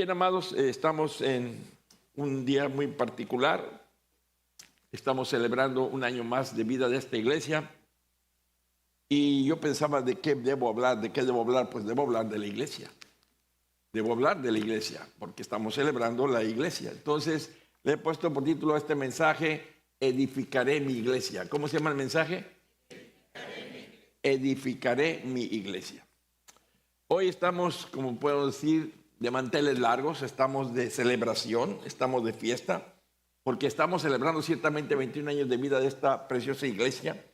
Bien, amados, estamos en un día muy particular. Estamos celebrando un año más de vida de esta iglesia. Y yo pensaba de qué debo hablar, pues debo hablar de la iglesia. Debo hablar de la iglesia, porque estamos celebrando la iglesia. Entonces, le he puesto por título a este mensaje, Edificaré mi iglesia. ¿Cómo se llama el mensaje? Edificaré mi iglesia. Hoy estamos, como puedo decir, de manteles largos, estamos de celebración, estamos de fiesta, porque estamos celebrando ciertamente 21 años de vida de esta preciosa iglesia,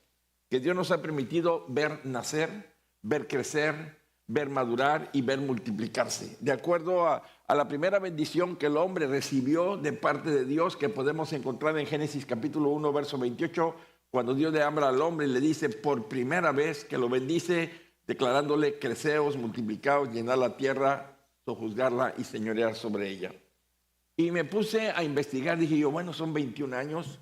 que Dios nos ha permitido ver nacer, ver crecer, ver madurar y ver multiplicarse. De acuerdo a la primera bendición que el hombre recibió de parte de Dios, que podemos encontrar en Génesis capítulo 1, verso 28, cuando Dios le habla al hombre y le dice por primera vez que lo bendice, declarándole creceos, multiplicaos, llenar la tierra, sojuzgarla y señorear sobre ella. Y me puse a investigar, dije yo, bueno, son 21 años,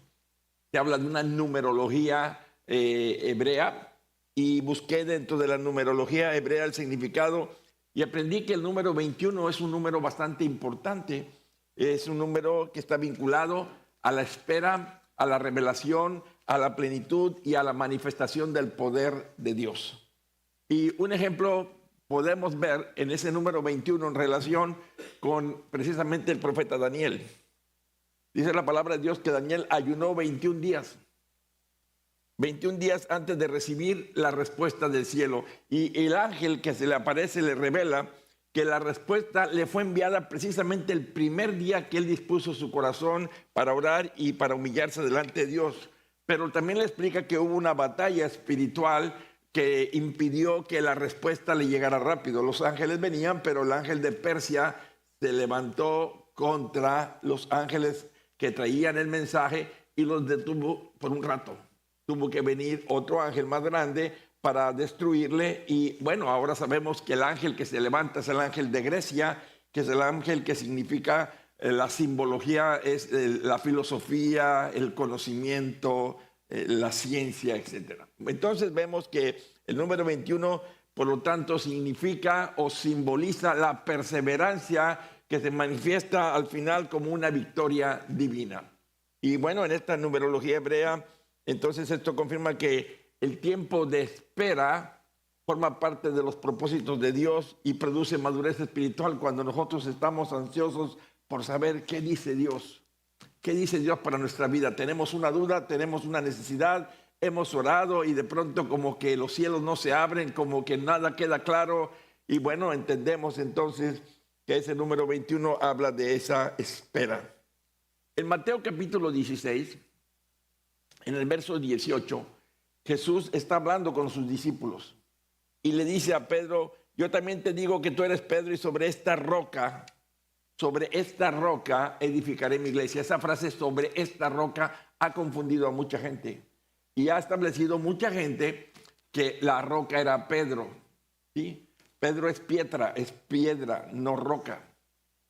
se habla de una numerología hebrea, y busqué dentro de la numerología hebrea el significado y aprendí que el número 21 es un número bastante importante, es un número que está vinculado a la espera, a la revelación, a la plenitud y a la manifestación del poder de Dios. Y un ejemplo podemos ver en ese número 21 en relación con precisamente el profeta Daniel. Dice la palabra de Dios que Daniel ayunó 21 días. 21 días antes de recibir la respuesta del cielo. Y el ángel que se le aparece le revela que la respuesta le fue enviada precisamente el primer día que él dispuso su corazón para orar y para humillarse delante de Dios. Pero también le explica que hubo una batalla espiritual que impidió que la respuesta le llegara rápido. Los ángeles venían, pero el ángel de Persia se levantó contra los ángeles que traían el mensaje y los detuvo por un rato. Tuvo que venir otro ángel más grande para destruirle. Y bueno, ahora sabemos que el ángel que se levanta es el ángel de Grecia, que es el ángel que significa la simbología, es la filosofía, el conocimiento, la ciencia, etc. Entonces vemos que el número 21, por lo tanto, significa o simboliza la perseverancia que se manifiesta al final como una victoria divina. Y bueno, en esta numerología hebrea, entonces esto confirma que el tiempo de espera forma parte de los propósitos de Dios y produce madurez espiritual cuando nosotros estamos ansiosos por saber qué dice Dios. ¿Qué dice Dios para nuestra vida? Tenemos una duda, tenemos una necesidad, hemos orado y de pronto como que los cielos no se abren, como que nada queda claro. Y bueno, entendemos entonces que ese número 21 habla de esa espera. En Mateo capítulo 16... en el verso 18, Jesús está hablando con sus discípulos y le dice a Pedro, yo también te digo que tú eres Pedro y sobre esta roca edificaré mi iglesia. Esa frase sobre esta roca ha confundido a mucha gente y ha establecido mucha gente que la roca era Pedro. ¿Sí? Pedro es piedra, no roca.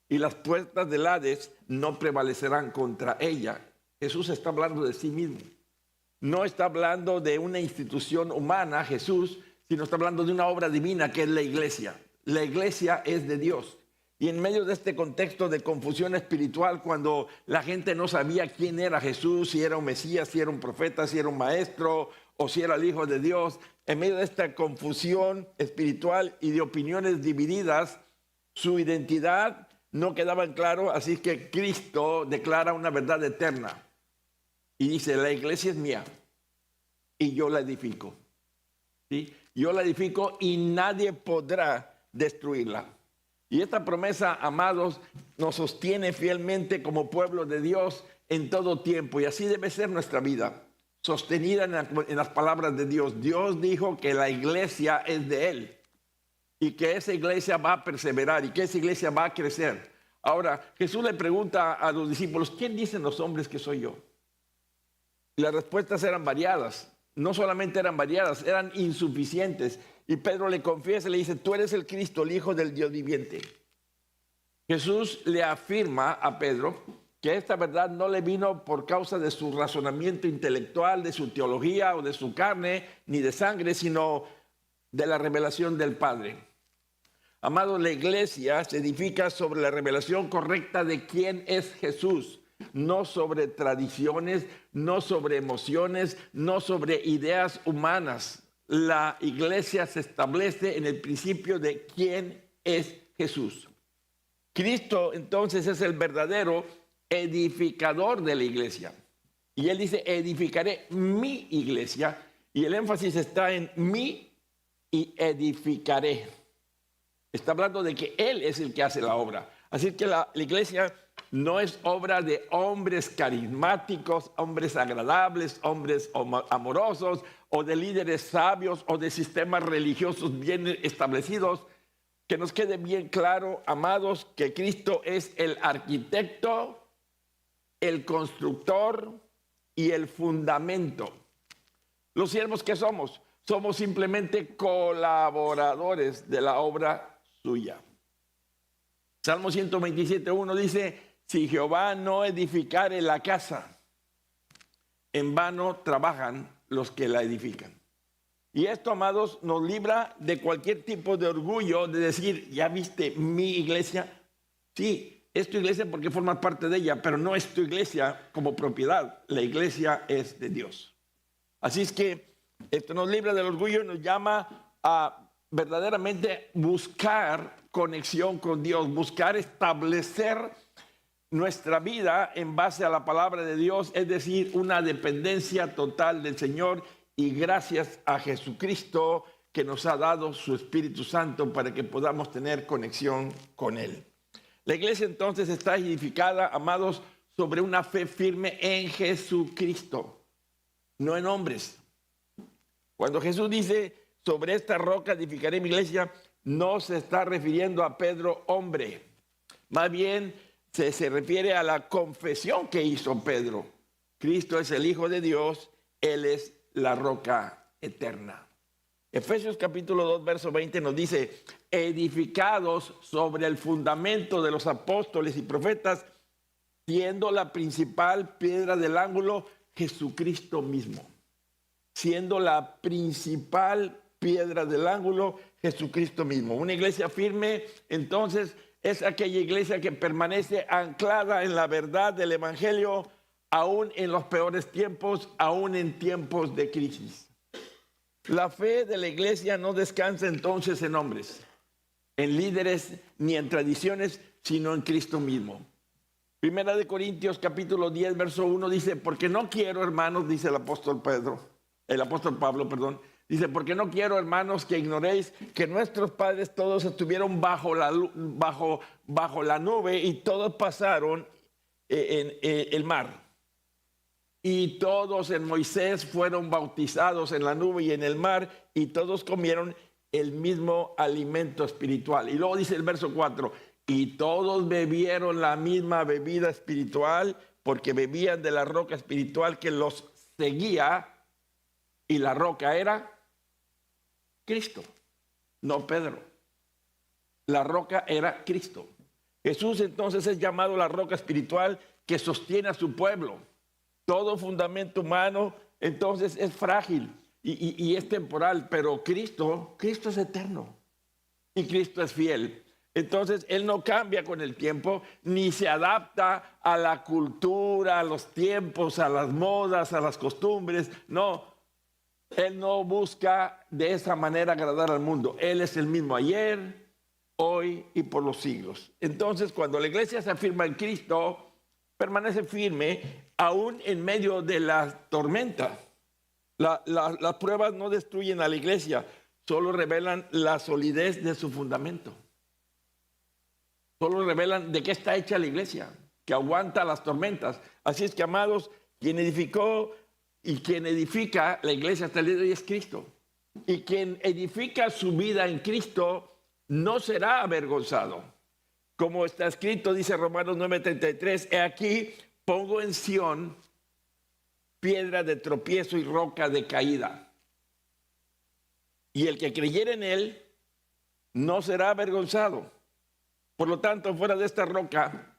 Y las puertas del Hades no prevalecerán contra ella. Jesús está hablando de sí mismo. No está hablando de una institución humana, Jesús, sino está hablando de una obra divina que es la iglesia. La iglesia es de Dios. Y en medio de este contexto de confusión espiritual, cuando la gente no sabía quién era Jesús, si era un Mesías, si era un profeta, si era un maestro o si era el Hijo de Dios, en medio de esta confusión espiritual y de opiniones divididas, su identidad no quedaba en claro, así que Cristo declara una verdad eterna. Y dice, la iglesia es mía y yo la edifico. ¿Sí? Yo la edifico y nadie podrá destruirla. Y esta promesa, amados, nos sostiene fielmente como pueblo de Dios en todo tiempo. Y así debe ser nuestra vida, sostenida en las palabras de Dios. Dios dijo que la iglesia es de Él y que esa iglesia va a perseverar y que esa iglesia va a crecer. Ahora, Jesús le pregunta a los discípulos, ¿quién dicen los hombres que soy yo? Y las respuestas eran variadas. No solamente eran variadas, eran insuficientes. Y Pedro le confiesa y le dice, tú eres el Cristo, el Hijo del Dios viviente. Jesús le afirma a Pedro que esta verdad no le vino por causa de su razonamiento intelectual, de su teología o de su carne, ni de sangre, sino de la revelación del Padre. Amados, la iglesia se edifica sobre la revelación correcta de quién es Jesús, no sobre tradiciones, no sobre emociones, no sobre ideas humanas. La iglesia se establece en el principio de quién es Jesús. Cristo entonces es el verdadero edificador de la iglesia. Y él dice, edificaré mi iglesia. Y el énfasis está en mí y edificaré. Está hablando de que él es el que hace la obra. Así que la iglesia no es obra de hombres carismáticos, hombres agradables, hombres amorosos, o de líderes sabios, o de sistemas religiosos bien establecidos. Que nos quede bien claro, amados, que Cristo es el arquitecto, el constructor y el fundamento. Los siervos que somos simplemente colaboradores de la obra suya. Salmo 127:1 dice, si Jehová no edificare la casa, en vano trabajan los que la edifican. Y esto, amados, nos libra de cualquier tipo de orgullo de decir, ¿ya viste mi iglesia? Sí, es tu iglesia porque formas parte de ella, pero no es tu iglesia como propiedad. La iglesia es de Dios. Así es que esto nos libra del orgullo y nos llama a verdaderamente buscar conexión con Dios, buscar establecer nuestra vida en base a la palabra de Dios, es decir, una dependencia total del Señor. Y gracias a Jesucristo que nos ha dado su Espíritu Santo para que podamos tener conexión con Él. La iglesia entonces está edificada, amados, sobre una fe firme en Jesucristo, no en hombres. Cuando Jesús dice, sobre esta roca edificaré mi iglesia, no se está refiriendo a Pedro hombre. Más bien se refiere a la confesión que hizo Pedro. Cristo es el Hijo de Dios, Él es la roca eterna. Efesios capítulo 2, verso 20 nos dice, edificados sobre el fundamento de los apóstoles y profetas, siendo la principal piedra del ángulo Jesucristo mismo. Siendo la principal piedra del ángulo Jesucristo mismo. Una iglesia firme, entonces, es aquella iglesia que permanece anclada en la verdad del evangelio, aún en los peores tiempos, aún en tiempos de crisis. La fe de la iglesia no descansa entonces en hombres, en líderes ni en tradiciones, sino en Cristo mismo. Primera de Corintios capítulo 10, verso 1 dice, porque no quiero, hermanos, dice el apóstol Pablo, dice, porque no quiero, hermanos, que ignoréis que nuestros padres todos estuvieron bajo la nube y todos pasaron en el mar. Y todos en Moisés fueron bautizados en la nube y en el mar, y todos comieron el mismo alimento espiritual. Y luego dice el verso 4, y todos bebieron la misma bebida espiritual, porque bebían de la roca espiritual que los seguía, y la roca era Cristo, no Pedro. La roca era Cristo. Jesús entonces es llamado la roca espiritual que sostiene a su pueblo. Todo fundamento humano entonces es frágil y es temporal, pero Cristo es eterno y Cristo es fiel. Entonces Él no cambia con el tiempo, ni se adapta a la cultura, a los tiempos, a las modas, a las costumbres. No, Él no busca de esa manera agradar al mundo. Él es el mismo ayer, hoy y por los siglos. Entonces, cuando la iglesia se afirma en Cristo, permanece firme aún en medio de la tormenta. Las pruebas no destruyen a la iglesia, solo revelan la solidez de su fundamento. Solo revelan de qué está hecha la iglesia, que aguanta las tormentas. Así es que, amados, quien edificó y quien edifica la iglesia hasta el día de hoy es Cristo. Y quien edifica su vida en Cristo no será avergonzado. Como está escrito, dice Romanos 9:33, he aquí pongo en Sión piedra de tropiezo y roca de caída. Y el que creyere en él no será avergonzado. Por lo tanto, fuera de esta roca,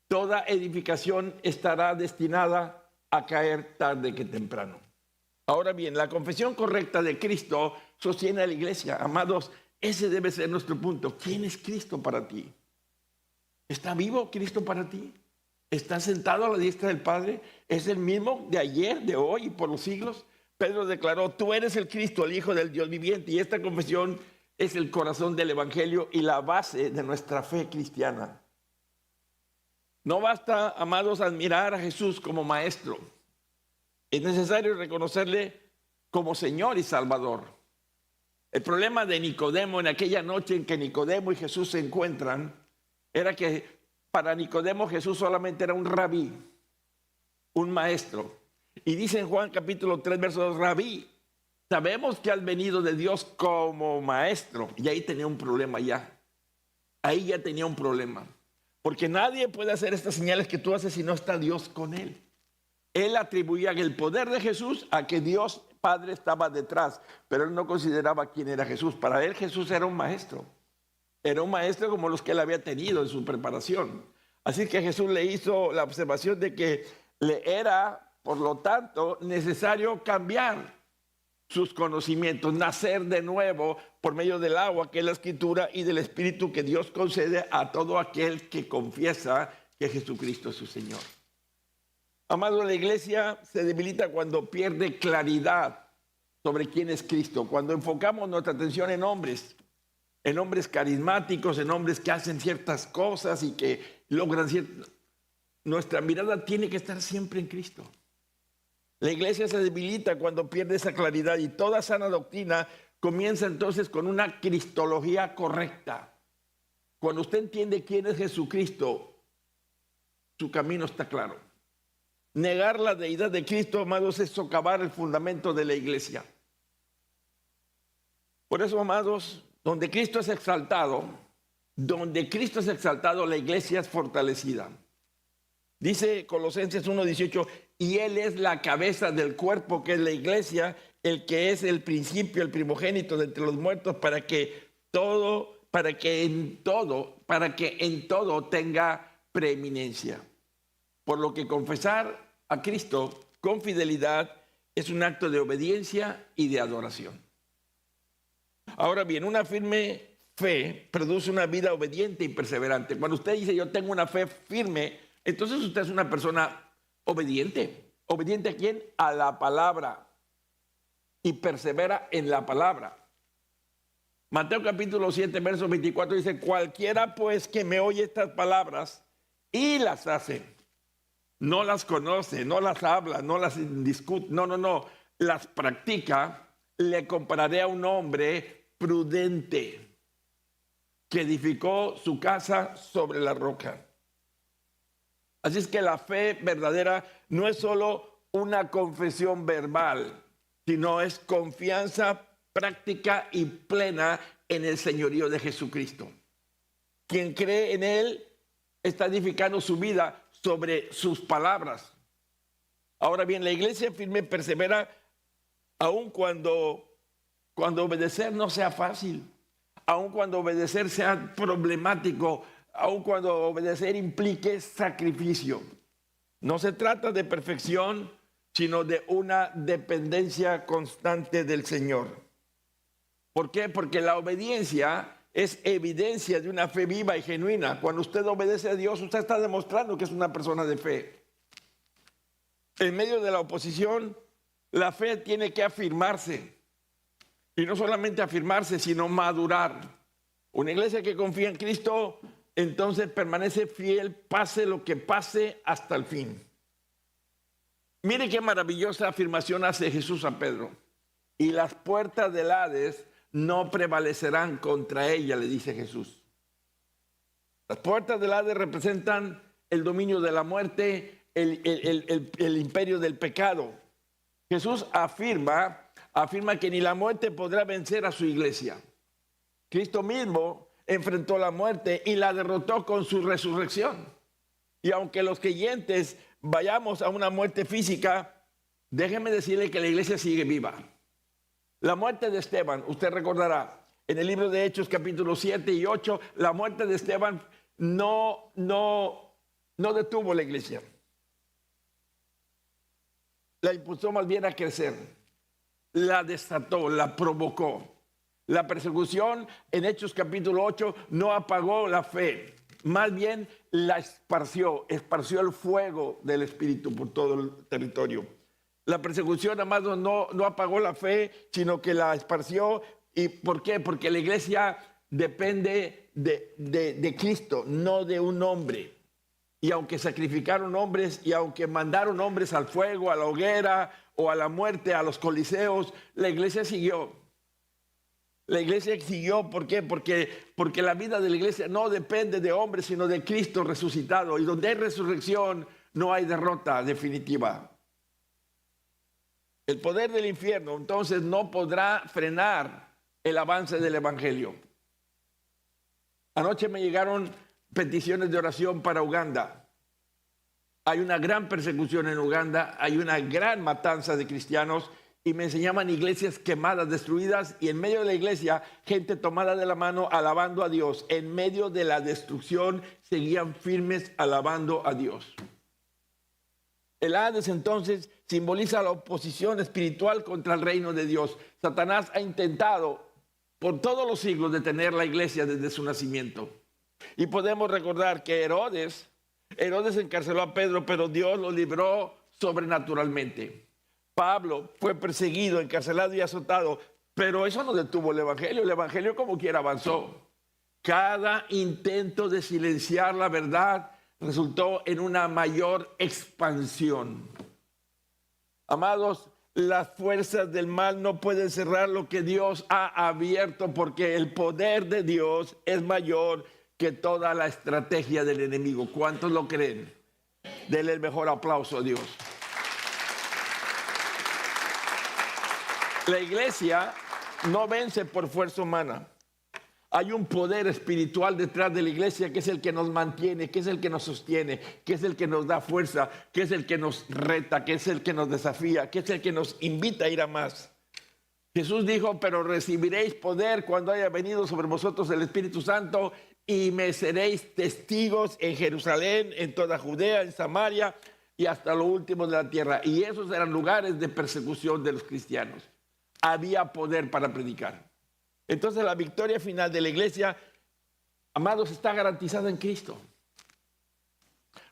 toda edificación estará destinada a caer tarde que temprano. Ahora bien, la confesión correcta de Cristo sostiene a la iglesia. Amados, Ese debe ser nuestro punto. ¿Quién es Cristo para ti? ¿Está vivo Cristo para ti? ¿Está sentado a la diestra del Padre? ¿Es el mismo de ayer, de hoy y por los siglos? Pedro declaró, tú eres el Cristo, el Hijo del Dios viviente. Y esta confesión es el corazón del Evangelio y la base de nuestra fe cristiana. No basta, amados, admirar a Jesús como maestro. Es necesario reconocerle como Señor y Salvador. El problema de Nicodemo en aquella noche en que Nicodemo y Jesús se encuentran era que para Nicodemo Jesús solamente era un rabí, un maestro. Y dice en Juan capítulo 3, verso 2, rabí, sabemos que has venido de Dios como maestro. Y ahí tenía un problema ya. Ahí ya tenía un problema. Porque nadie puede hacer estas señales que tú haces si no está Dios con él. Él atribuía el poder de Jesús a que Dios Padre estaba detrás, pero él no consideraba quién era Jesús. Para él Jesús era un maestro. Era un maestro como los que él había tenido en su preparación. Así que Jesús le hizo la observación de que le era, por lo tanto, necesario cambiar sus conocimientos, nacer de nuevo por medio del agua, que es la Escritura, y del Espíritu que Dios concede a todo aquel que confiesa que Jesucristo es su Señor. Amado, la iglesia se debilita cuando pierde claridad sobre quién es Cristo, cuando enfocamos nuestra atención en hombres carismáticos, en hombres que hacen ciertas cosas y que logran ciertas... Nuestra mirada tiene que estar siempre en Cristo. La iglesia se debilita cuando pierde esa claridad y toda sana doctrina comienza entonces con una cristología correcta. Cuando usted entiende quién es Jesucristo, su camino está claro. Negar la deidad de Cristo, amados, es socavar el fundamento de la iglesia. Por eso, amados, donde Cristo es exaltado, la iglesia es fortalecida. Dice Colosenses 1:18, y Él es la cabeza del cuerpo, que es la iglesia, el que es el principio, el primogénito de entre los muertos, para que en todo tenga preeminencia. Por lo que confesar a Cristo con fidelidad es un acto de obediencia y de adoración. Ahora bien, una firme fe produce una vida obediente y perseverante. Cuando usted dice yo tengo una fe firme, entonces usted es una persona obediente. ¿Obediente a quién? A la palabra. Y persevera en la palabra. Mateo capítulo 7, verso 24 dice, cualquiera pues que me oye estas palabras y las hace, no las conoce, no las habla, no las discute, no, las practica, le compararé a un hombre prudente que edificó su casa sobre la roca. Así es que la fe verdadera no es solo una confesión verbal, sino es confianza práctica y plena en el señorío de Jesucristo. Quien cree en Él está edificando su vida sobre sus palabras. Ahora bien, la iglesia firme persevera aun cuando obedecer no sea fácil, aun cuando obedecer sea problemático, aun cuando obedecer implique sacrificio. No se trata de perfección, sino de una dependencia constante del Señor. ¿Por qué? Porque la obediencia es evidencia de una fe viva y genuina. Cuando usted obedece a Dios, usted está demostrando que es una persona de fe. En medio de la oposición, la fe tiene que afirmarse. Y no solamente afirmarse, sino madurar. Una iglesia que confía en Cristo, entonces permanece fiel, pase lo que pase, hasta el fin. Mire qué maravillosa afirmación hace Jesús a Pedro. Y las puertas del Hades no prevalecerán contra ella, le dice Jesús. Las puertas del Hades representan el dominio de la muerte, el imperio del pecado. Jesús afirma que ni la muerte podrá vencer a su iglesia. Cristo mismo enfrentó la muerte y la derrotó con su resurrección. Y aunque los creyentes vayamos a una muerte física, déjeme decirle que la iglesia sigue viva. La muerte de Esteban, usted recordará, en el libro de Hechos capítulos 7 y 8, la muerte de Esteban no detuvo la iglesia. La impulsó más bien a crecer. La desató, la provocó. La persecución en Hechos capítulo 8 no apagó la fe, más bien la esparció el fuego del Espíritu por todo el territorio. La persecución, amados, no apagó la fe, sino que la esparció. ¿Y por qué? Porque la iglesia depende de Cristo, no de un hombre. Y aunque sacrificaron hombres y aunque mandaron hombres al fuego, a la hoguera o a la muerte, a los coliseos, la iglesia siguió. La iglesia siguió, ¿por qué? Porque la vida de la iglesia no depende de hombres, sino de Cristo resucitado. Y donde hay resurrección, no hay derrota definitiva. El poder del infierno, entonces, no podrá frenar el avance del evangelio. Anoche me llegaron peticiones de oración para Uganda. Hay una gran persecución en Uganda, hay una gran matanza de cristianos y me enseñaban iglesias quemadas, destruidas, y en medio de la iglesia gente tomada de la mano alabando a Dios. En medio de la destrucción seguían firmes alabando a Dios. El Hades entonces simboliza la oposición espiritual contra el reino de Dios. Satanás ha intentado por todos los siglos detener la iglesia desde su nacimiento. Y podemos recordar que Herodes encarceló a Pedro, pero Dios lo libró sobrenaturalmente. Pablo fue perseguido, encarcelado y azotado, pero eso no detuvo el evangelio. El evangelio como quiera avanzó. Cada intento de silenciar la verdad resultó en una mayor expansión. Amados, las fuerzas del mal no pueden cerrar lo que Dios ha abierto, porque el poder de Dios es mayor que toda la estrategia del enemigo. ¿Cuántos lo creen? Denle el mejor aplauso a Dios. La iglesia no vence por fuerza humana. Hay un poder espiritual detrás de la iglesia que es el que nos mantiene, que es el que nos sostiene, que es el que nos da fuerza, que es el que nos reta, que es el que nos desafía, que es el que nos invita a ir a más. Jesús dijo, pero recibiréis poder cuando haya venido sobre vosotros el Espíritu Santo y me seréis testigos en Jerusalén, en toda Judea, en Samaria y hasta lo último de la tierra. Y esos eran lugares de persecución de los cristianos. Había poder para predicar. Entonces la victoria final de la iglesia, amados, está garantizada en Cristo.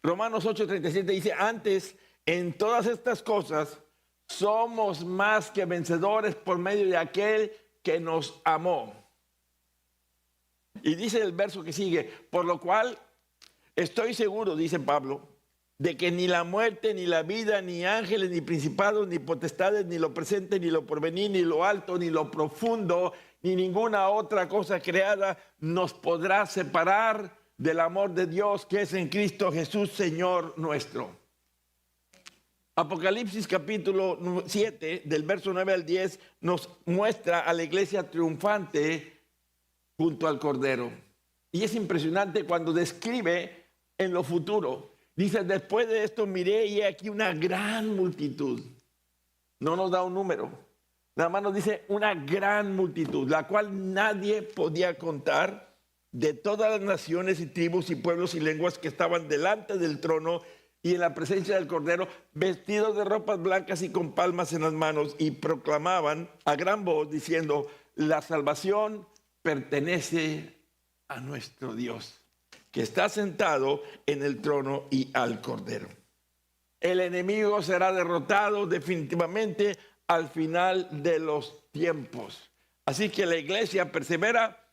Romanos 8:37 dice, antes en todas estas cosas somos más que vencedores por medio de aquel que nos amó. Y dice el verso que sigue, por lo cual estoy seguro, dice Pablo, de que ni la muerte, ni la vida, ni ángeles, ni principados, ni potestades, ni lo presente, ni lo porvenir, ni lo alto, ni lo profundo, ni ninguna otra cosa creada nos podrá separar del amor de Dios que es en Cristo Jesús, Señor nuestro. Apocalipsis capítulo 7, del verso 9 al 10, nos muestra a la iglesia triunfante junto al Cordero. Y es impresionante cuando describe en lo futuro. Dice, después de esto miré y he aquí una gran multitud. No nos da un número. Nada más nos dice una gran multitud, la cual nadie podía contar, de todas las naciones y tribus y pueblos y lenguas que estaban delante del trono y en la presencia del Cordero, vestidos de ropas blancas y con palmas en las manos, y proclamaban a gran voz diciendo, la salvación pertenece a nuestro Dios, que está sentado en el trono y al Cordero. El enemigo será derrotado definitivamente al final de los tiempos. Así que la iglesia persevera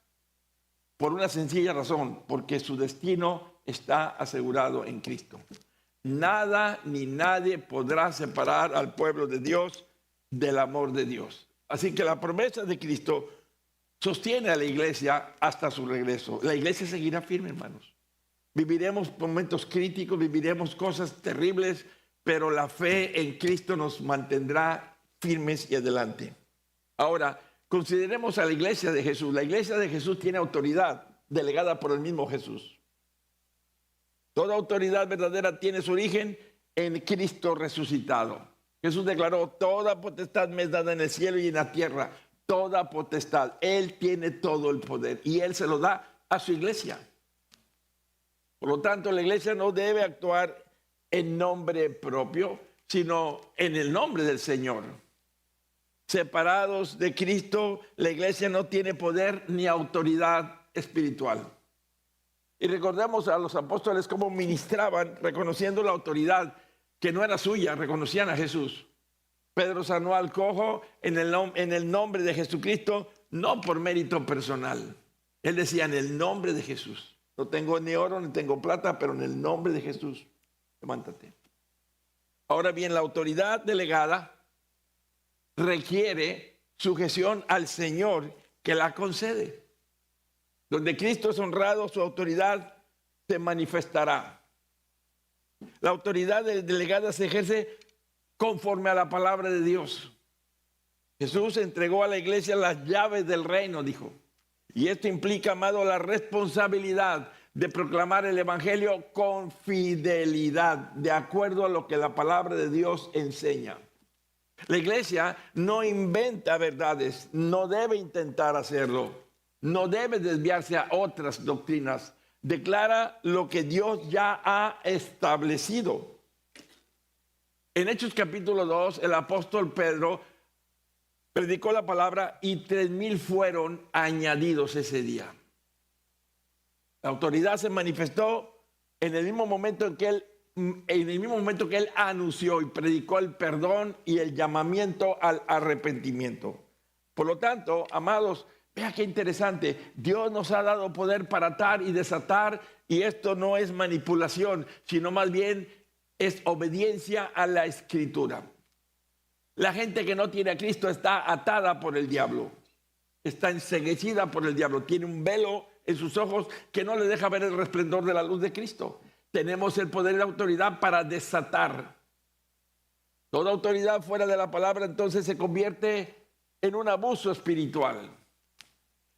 por una sencilla razón, porque su destino está asegurado en Cristo. Nada ni nadie podrá separar al pueblo de Dios del amor de Dios. Así que la promesa de Cristo sostiene a la iglesia hasta su regreso. La iglesia seguirá firme, hermanos. Viviremos momentos críticos, viviremos cosas terribles, pero la fe en Cristo nos mantendrá firmes y adelante. Ahora, consideremos a la iglesia de Jesús. La iglesia de Jesús tiene autoridad delegada por el mismo Jesús. Toda autoridad verdadera tiene su origen en Cristo resucitado. Jesús declaró, toda potestad me es dada en el cielo y en la tierra. Toda potestad. Él tiene todo el poder y Él se lo da a su iglesia. Por lo tanto, la iglesia no debe actuar en nombre propio, sino en el nombre del Señor. Separados de Cristo, la iglesia no tiene poder ni autoridad espiritual. Y recordemos a los apóstoles cómo ministraban reconociendo la autoridad que no era suya, reconocían a Jesús. Pedro sanó al cojo en el nombre de Jesucristo, no por mérito personal. Él decía en el nombre de Jesús. No tengo ni oro ni tengo plata, pero en el nombre de Jesús, levántate. Ahora bien, la autoridad delegada requiere sujeción al Señor que la concede. Donde Cristo es honrado, su autoridad se manifestará. La autoridad delegada se ejerce conforme a la palabra de Dios. Jesús entregó a la iglesia las llaves del reino, dijo. Y esto implica, amado, la responsabilidad de proclamar el evangelio con fidelidad, de acuerdo a lo que la palabra de Dios enseña. La iglesia no inventa verdades, no debe intentar hacerlo, no debe desviarse a otras doctrinas. Declara lo que Dios ya ha establecido. En Hechos capítulo 2, el apóstol Pedro predicó la palabra y 3,000 fueron añadidos ese día. La autoridad se manifestó en el mismo momento que él anunció y predicó el perdón y el llamamiento al arrepentimiento. Por lo tanto, amados, vea qué interesante. Dios nos ha dado poder para atar y desatar, y esto no es manipulación, sino más bien es obediencia a la Escritura. La gente que no tiene a Cristo está atada por el diablo, está enceguecida por el diablo, tiene un velo en sus ojos que no le deja ver el resplandor de la luz de Cristo. Tenemos el poder y la autoridad para desatar. Toda autoridad fuera de la palabra entonces se convierte en un abuso espiritual.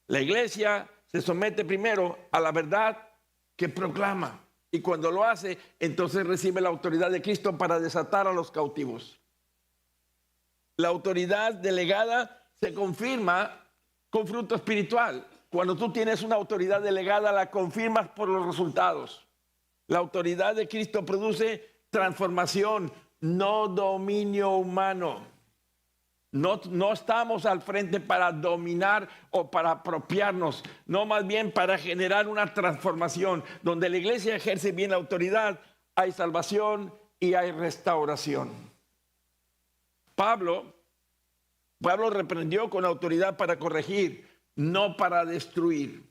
La iglesia se somete primero a la verdad que proclama, y cuando lo hace, entonces recibe la autoridad de Cristo para desatar a los cautivos. La autoridad delegada se confirma con fruto espiritual. Cuando tú tienes una autoridad delegada, la confirmas por los resultados. La autoridad de Cristo produce transformación, no dominio humano. No estamos al frente para dominar o para apropiarnos, no, más bien para generar una transformación. Donde la iglesia ejerce bien la autoridad, hay salvación y hay restauración. Pablo reprendió con autoridad para corregir, no para destruir.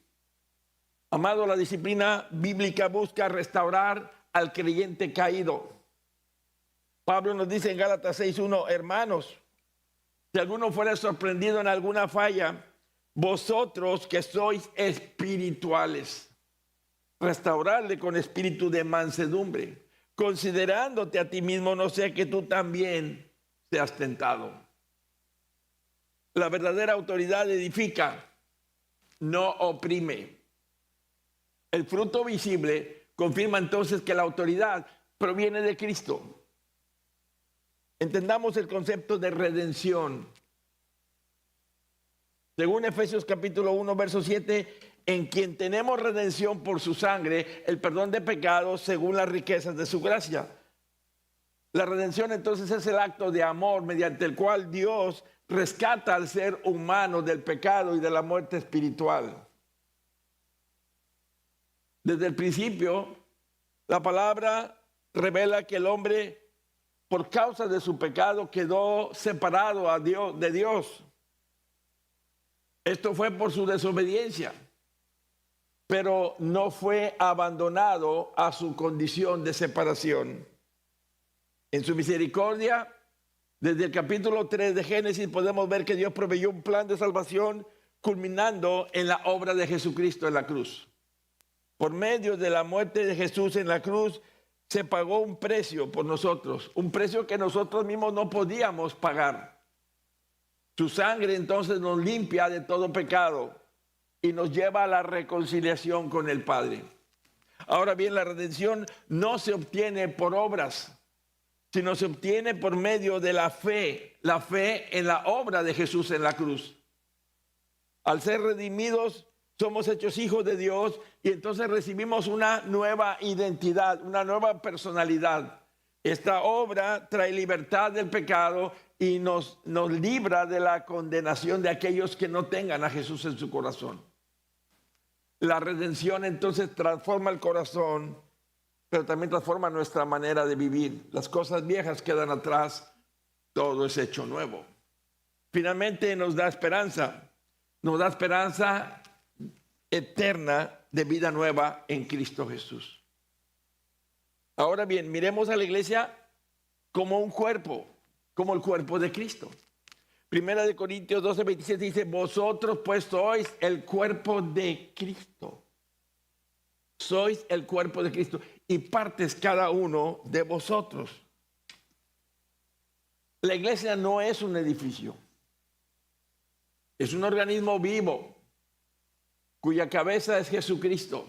Amado, la disciplina bíblica busca restaurar al creyente caído. Pablo nos dice en Gálatas 6:1, hermanos, si alguno fuera sorprendido en alguna falla, vosotros que sois espirituales, restaurarle con espíritu de mansedumbre, considerándote a ti mismo, no sea que tú también seas tentado. La verdadera autoridad edifica, no oprime. El fruto visible confirma entonces que la autoridad proviene de Cristo. Entendamos el concepto de redención. Según Efesios capítulo 1, verso 7, en quien tenemos redención por su sangre, el perdón de pecados según las riquezas de su gracia. La redención entonces es el acto de amor mediante el cual Dios rescata al ser humano del pecado y de la muerte espiritual. Desde el principio, la palabra revela que el hombre, por causa de su pecado, quedó separado de Dios. Esto fue por su desobediencia, pero no fue abandonado a su condición de separación. En su misericordia, desde el capítulo 3 de Génesis podemos ver que Dios proveyó un plan de salvación culminando en la obra de Jesucristo en la cruz. Por medio de la muerte de Jesús en la cruz, se pagó un precio por nosotros, un precio que nosotros mismos no podíamos pagar. Su sangre entonces nos limpia de todo pecado y nos lleva a la reconciliación con el Padre. Ahora bien, la redención no se obtiene por obras, sino se obtiene por medio de la fe en la obra de Jesús en la cruz. Al ser redimidos, somos hechos hijos de Dios y entonces recibimos una nueva identidad, una nueva personalidad. Esta obra trae libertad del pecado y nos libra de la condenación de aquellos que no tengan a Jesús en su corazón. La redención entonces transforma el corazón, pero también transforma nuestra manera de vivir. Las cosas viejas quedan atrás, todo es hecho nuevo. Finalmente nos da esperanza eterna de vida nueva en Cristo Jesús. Ahora bien, miremos a la iglesia como un cuerpo, como el cuerpo de Cristo. Primera de Corintios 12:27 dice, vosotros pues sois el cuerpo de Cristo. Sois el cuerpo de Cristo y partes cada uno de vosotros. La iglesia no es un edificio. Es un organismo vivo cuya cabeza es Jesucristo.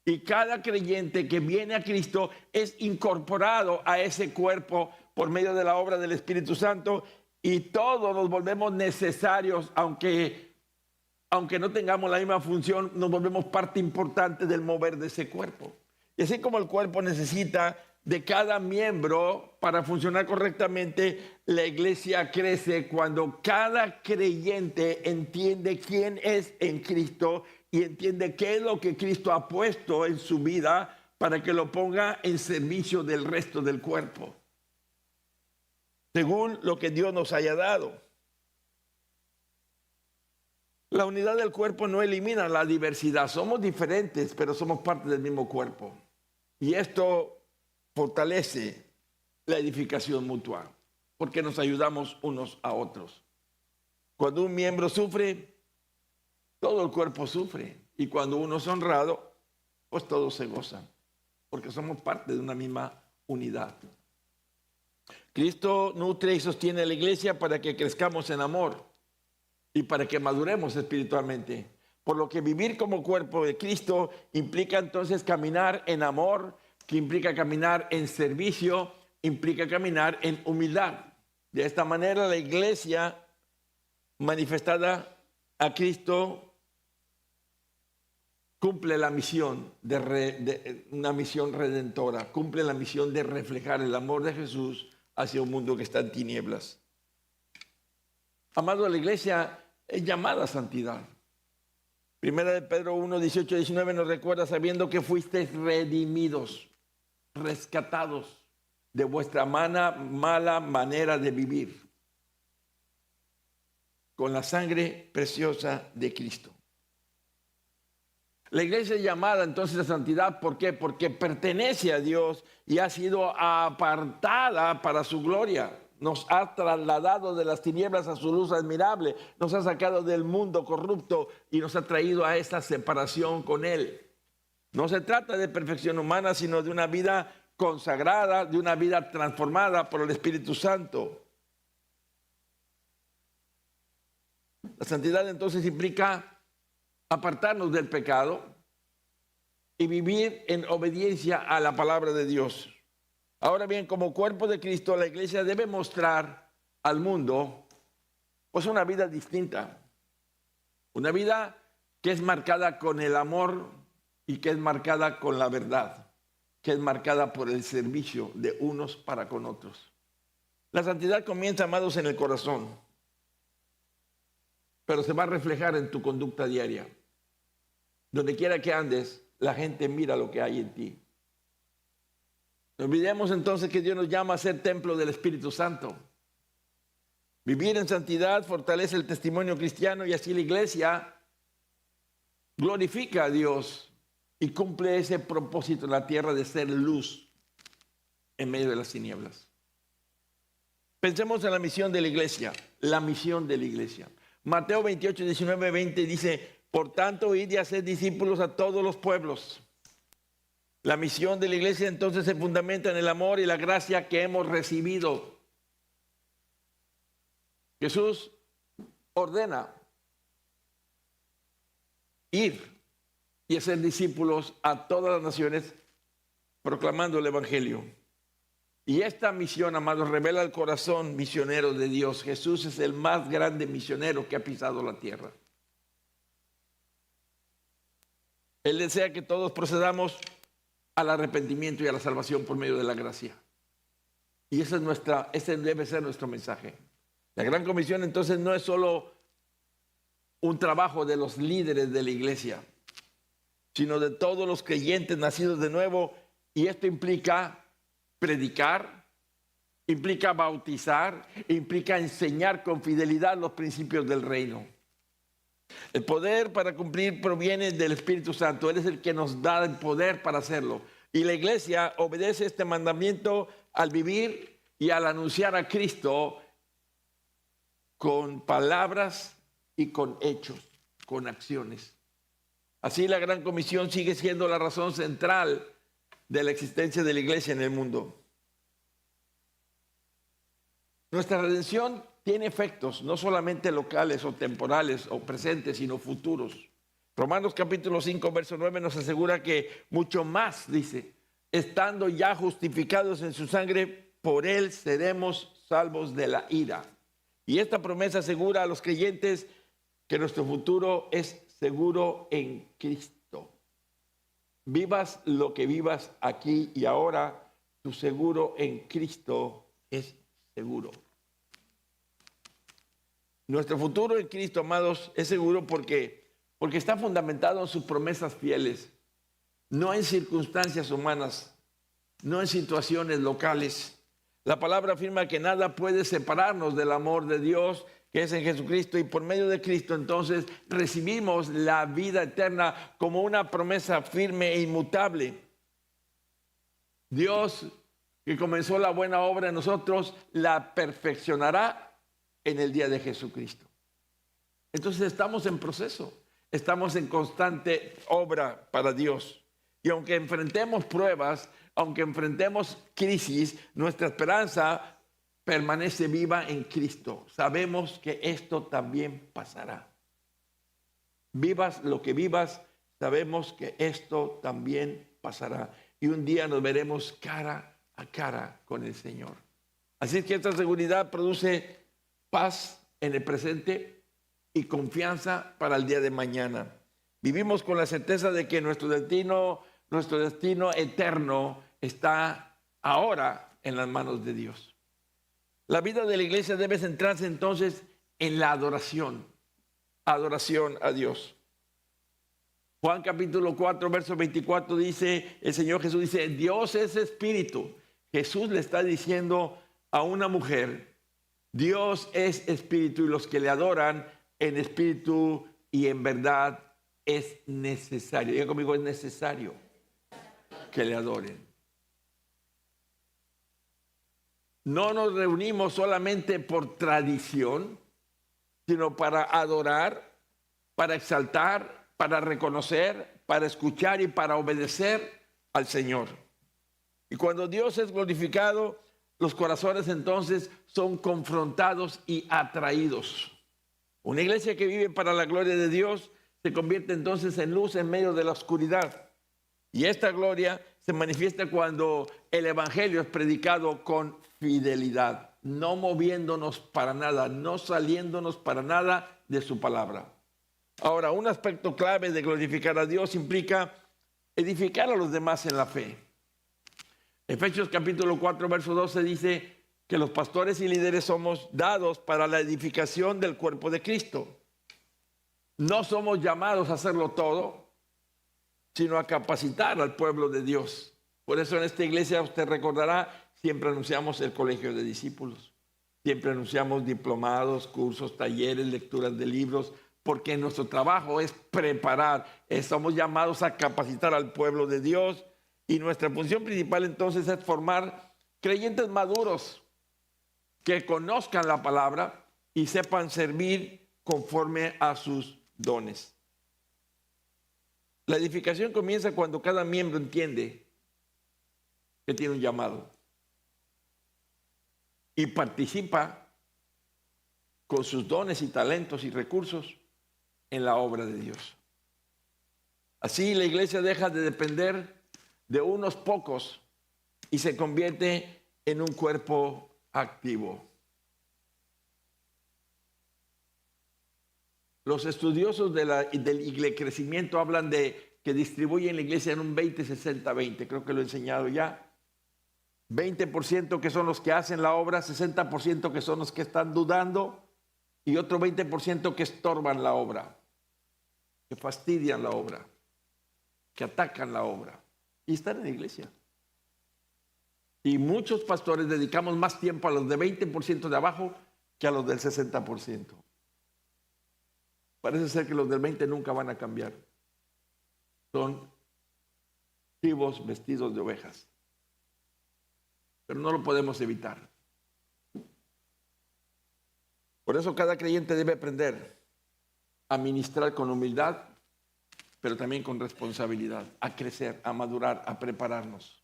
Y cada creyente que viene a Cristo es incorporado a ese cuerpo por medio de la obra del Espíritu Santo y todos nos volvemos necesarios, aunque no tengamos la misma función, nos volvemos parte importante del mover de ese cuerpo. Y así como el cuerpo necesita de cada miembro para funcionar correctamente, la iglesia crece cuando cada creyente entiende quién es en Cristo y entiende qué es lo que Cristo ha puesto en su vida para que lo ponga en servicio del resto del cuerpo, según lo que Dios nos haya dado. La unidad del cuerpo no elimina la diversidad. Somos diferentes, pero somos parte del mismo cuerpo. Y esto fortalece la edificación mutua, porque nos ayudamos unos a otros. Cuando un miembro sufre, todo el cuerpo sufre. Y cuando uno es honrado, pues todos se gozan, porque somos parte de una misma unidad. Cristo nutre y sostiene a la iglesia para que crezcamos en amor y para que maduremos espiritualmente. Por lo que vivir como cuerpo de Cristo implica entonces caminar en amor, que implica caminar en servicio, implica caminar en humildad. De esta manera la iglesia manifestada a Cristo cumple la misión una misión redentora, cumple la misión de reflejar el amor de Jesús hacia un mundo que está en tinieblas. Amado, la iglesia es llamada a santidad. Primera de Pedro 1, 18, 19 nos recuerda, sabiendo que fuisteis redimidos, rescatados de vuestra mala manera de vivir, con la sangre preciosa de Cristo. La iglesia es llamada entonces a santidad, ¿por qué? Porque pertenece a Dios y ha sido apartada para su gloria. Nos ha trasladado de las tinieblas a su luz admirable, nos ha sacado del mundo corrupto y nos ha traído a esta separación con Él. No se trata de perfección humana, sino de una vida consagrada, de una vida transformada por el Espíritu Santo. La santidad entonces implica apartarnos del pecado y vivir en obediencia a la palabra de Dios. Ahora bien, como cuerpo de Cristo, la iglesia debe mostrar al mundo pues una vida distinta, una vida que es marcada con el amor y que es marcada con la verdad, que es marcada por el servicio de unos para con otros. La santidad comienza, amados, en el corazón, pero se va a reflejar en tu conducta diaria. Donde quiera que andes, la gente mira lo que hay en ti. No olvidemos entonces que Dios nos llama a ser templo del Espíritu Santo. Vivir en santidad fortalece el testimonio cristiano y así la iglesia glorifica a Dios y cumple ese propósito en la tierra de ser luz en medio de las tinieblas. Pensemos en la misión de la iglesia, la misión de la iglesia. Mateo 28, 19, 20 dice, por tanto, id y haced discípulos a todos los pueblos. La misión de la iglesia entonces se fundamenta en el amor y la gracia que hemos recibido. Jesús ordena ir y hacer discípulos a todas las naciones proclamando el evangelio. Y esta misión, amados, revela el corazón misionero de Dios. Jesús es el más grande misionero que ha pisado la tierra. Él desea que todos procedamos al arrepentimiento y a la salvación por medio de la gracia. Y ese debe ser nuestro mensaje. La Gran Comisión entonces no es solo un trabajo de los líderes de la iglesia, sino de todos los creyentes nacidos de nuevo. Y esto implica predicar, implica bautizar, implica enseñar con fidelidad los principios del reino. El poder para cumplir proviene del Espíritu Santo. Él es el que nos da el poder para hacerlo. Y la iglesia obedece este mandamiento al vivir y al anunciar a Cristo con palabras y con hechos, con acciones. Así la Gran Comisión sigue siendo la razón central de la existencia de la iglesia en el mundo. Nuestra redención tiene efectos no solamente locales o temporales o presentes, sino futuros. Romanos capítulo 5, verso 9 nos asegura que mucho más, dice, estando ya justificados en su sangre, por él seremos salvos de la ira. Y esta promesa asegura a los creyentes que nuestro futuro es seguro en Cristo. Vivas lo que vivas aquí y ahora, tu seguro en Cristo es seguro. Nuestro futuro en Cristo, amados, es seguro porque está fundamentado en sus promesas fieles, no en circunstancias humanas, no en situaciones locales. La palabra afirma que nada puede separarnos del amor de Dios que es en Jesucristo, y por medio de Cristo entonces recibimos la vida eterna como una promesa firme e inmutable. Dios, que comenzó la buena obra en nosotros, la perfeccionará en el día de Jesucristo. Entonces estamos en proceso, estamos en constante obra para Dios. Y aunque enfrentemos pruebas, aunque enfrentemos crisis, nuestra esperanza permanece viva en Cristo. Sabemos que esto también pasará. Vivas lo que vivas, sabemos que esto también pasará. Y un día nos veremos cara a cara con el Señor. Así es que esta seguridad produce paz en el presente y confianza para el día de mañana. Vivimos con la certeza de que nuestro destino eterno está ahora en las manos de Dios. La vida de la iglesia debe centrarse entonces en la adoración a Dios. Juan capítulo 4, verso 24 dice, el Señor Jesús dice, Dios es espíritu. Jesús le está diciendo a una mujer, Dios es espíritu y los que le adoran en espíritu y en verdad es necesario. Diga conmigo, es necesario que le adoren. No nos reunimos solamente por tradición, sino para adorar, para exaltar, para reconocer, para escuchar y para obedecer al Señor. Y cuando Dios es glorificado, los corazones entonces son confrontados y atraídos. Una iglesia que vive para la gloria de Dios se convierte entonces en luz en medio de la oscuridad. Y esta gloria se manifiesta cuando el evangelio es predicado con fidelidad, no moviéndonos para nada, no saliéndonos para nada de su palabra. Ahora, un aspecto clave de glorificar a Dios implica edificar a los demás en la fe. Efesios capítulo 4, verso 12 dice que los pastores y líderes somos dados para la edificación del cuerpo de Cristo. No somos llamados a hacerlo todo, sino a capacitar al pueblo de Dios. Por eso en esta iglesia, usted recordará, siempre anunciamos el colegio de discípulos. Siempre anunciamos diplomados, cursos, talleres, lecturas de libros, porque nuestro trabajo es preparar. Estamos llamados a capacitar al pueblo de Dios y nuestra función principal entonces es formar creyentes maduros que conozcan la palabra y sepan servir conforme a sus dones. La edificación comienza cuando cada miembro entiende que tiene un llamado y participa con sus dones y talentos y recursos en la obra de Dios. Así la iglesia deja de depender de unos pocos y se convierte en un cuerpo activo. Los estudiosos del crecimiento hablan de que distribuyen la iglesia en un 20-60-20. Creo que lo he enseñado ya. 20% que son los que hacen la obra, 60% que son los que están dudando y otro 20% que estorban la obra, que fastidian la obra, que atacan la obra y están en la iglesia. Y muchos pastores dedicamos más tiempo a los de 20% de abajo que a los del 60%. Parece ser que los del 20 nunca van a cambiar. Son chivos vestidos de ovejas. Pero no lo podemos evitar. Por eso cada creyente debe aprender a ministrar con humildad, pero también con responsabilidad, a crecer, a madurar, a prepararnos.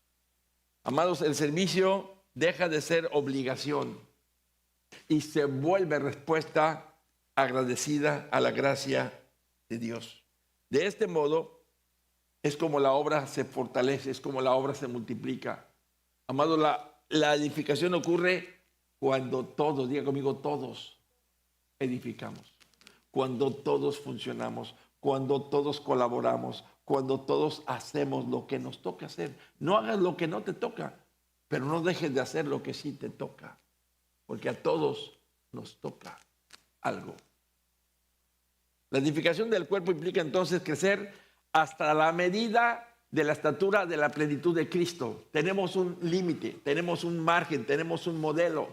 Amados, el servicio deja de ser obligación y se vuelve respuesta agradecida a la gracia de Dios. De este modo es como la obra se fortalece, es como la obra se multiplica. Amados, la edificación ocurre cuando todos, diga conmigo, todos edificamos, cuando todos funcionamos, cuando todos colaboramos, cuando todos hacemos lo que nos toca hacer. No hagas lo que no te toca, pero no dejes de hacer lo que sí te toca, porque a todos nos toca algo. La edificación del cuerpo implica entonces crecer hasta la medida de la estatura de la plenitud de Cristo. Tenemos un límite, tenemos un margen, tenemos un modelo.